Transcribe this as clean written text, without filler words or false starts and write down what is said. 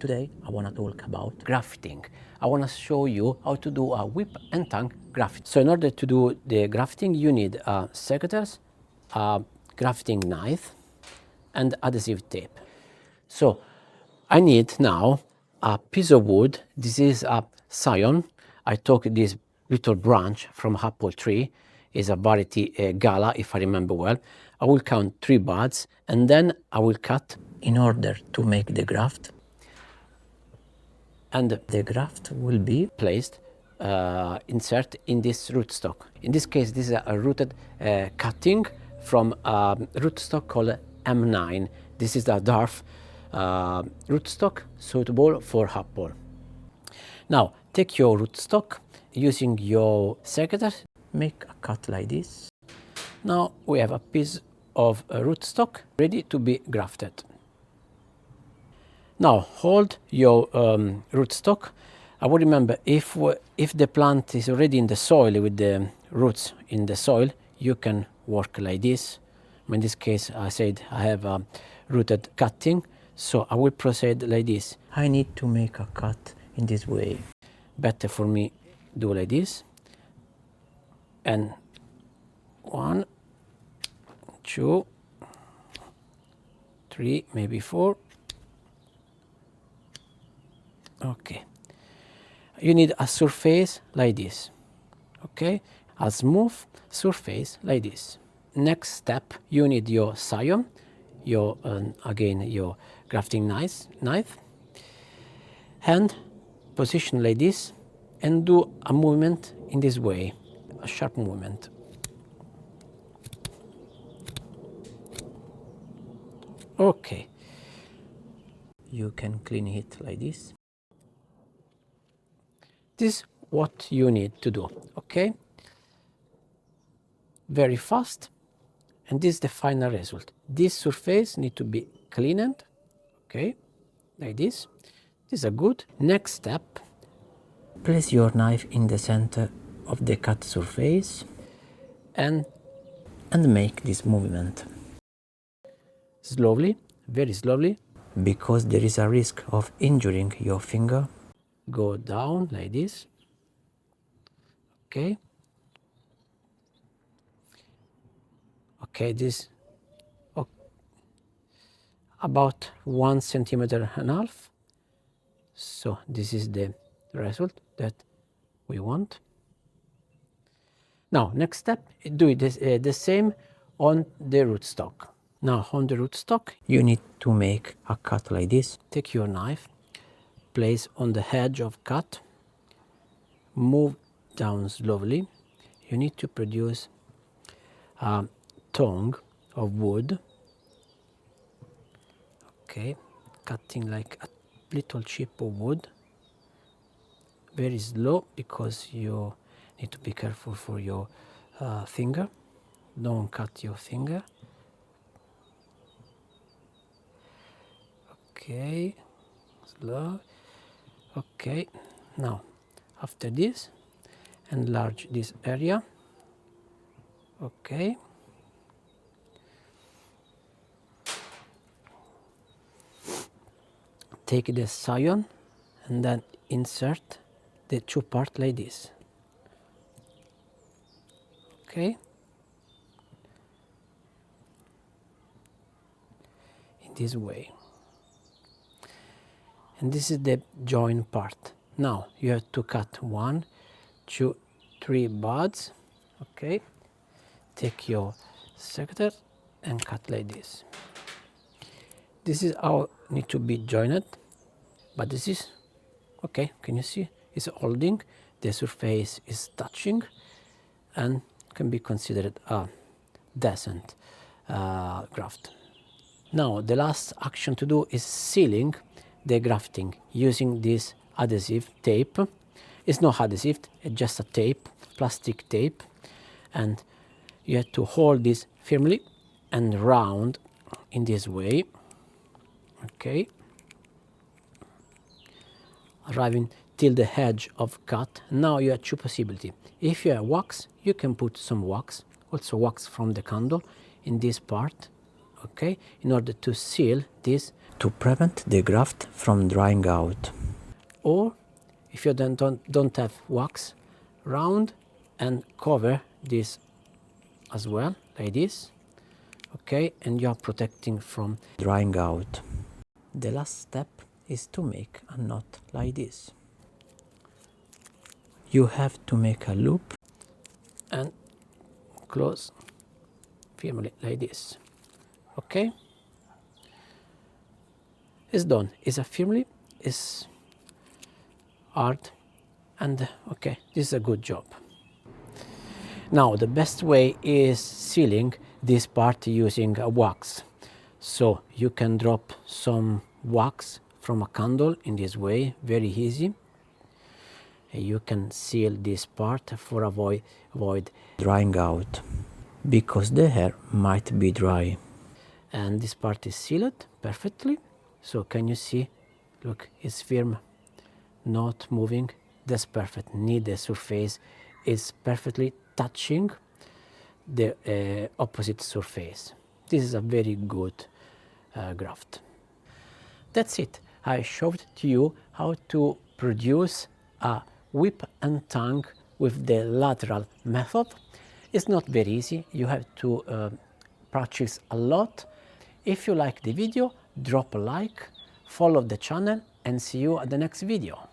Today I want to talk about grafting. I want to show you how to do a whip and tongue graft. So in order to do the grafting you need secateurs, a grafting knife and adhesive tape. So I need now a piece of wood. This is a scion. I took this little branch from apple tree. Is a variety gala, if I remember well. I will count 3 buds and then I will cut in order to make the graft. And the graft will be placed, insert in this rootstock. In this case, this is a rooted cutting from a rootstock called M9. This is a dwarf rootstock suitable for apple. Now, take your rootstock, using your secateur, make a cut like this. Now we have a piece of rootstock ready to be grafted. Now hold your rootstock. I would remember if the plant is already in the soil with the roots in the soil, you can work like this. In this case, I said I have a rooted cutting, so I will proceed like this. I need to make a cut in this way. Better for me do like this. And 1, 2, 3, maybe 4. Okay, you need a surface like this, okay, a smooth surface like this. Next step, you need your scion, your again your grafting knife, and position like this, and do a movement in this way, a sharp movement. Okay, you can clean it like this. This is what you need to do, okay? Very fast, and this is the final result. This surface need to be cleaned, okay, like this. This is a good. Next step, place your knife in the center of the cut surface and make this movement. Slowly, very slowly, because there is a risk of injuring your finger. Go down like this, okay. Okay, this about 1.5 centimeters. So this is the result that we want. Now next step, do this, the same on the rootstock. Now on the rootstock you need to make a cut like this. Take your knife, place on the edge of cut, move down slowly. You need to produce a tongue of wood, okay, cutting like a little chip of wood, very slow because you need to be careful for your finger. Don't cut your finger. Okay, slow. Okay, now after this, enlarge this area. Okay, take the scion and then insert the 2 parts like this. Okay, in this way. And this is the join part. Now you have to cut 1, 2, 3 buds. Okay, take your secateur and cut like this. This is how it need to be joined, but this is okay. Can you see? It's holding, the surface is touching, and can be considered a decent graft. Now the last action to do is sealing the grafting using this adhesive tape. It's not adhesive, it's just a tape, plastic tape, and you have to hold this firmly and round in this way. Okay, arriving till the edge of cut. Now you have 2 possibilities. If you have wax, you can put some wax, also wax from the candle in this part, okay, in order to seal this to prevent the graft from drying out. Or if you don't have wax, round and cover this as well, like this, okay, and you are protecting from drying out. The last step is to make a knot like this. You have to make a loop and close firmly like this, okay. It's done. It's a firmly, it's hard, and okay, this is a good job. Now the best way is sealing this part using a wax. So you can drop some wax from a candle in this way, very easy. You can seal this part for avoid drying out, because the hair might be dry. And this part is sealed perfectly. So can you see? Look, it's firm, not moving. That's perfect. Need the surface is perfectly touching the opposite surface. This is a very good graft. That's it. I showed to you how to produce a whip and tongue with the lateral method. It's not very easy. You have to practice a lot. If you like the video, drop a like, follow the channel, and see you at the next video.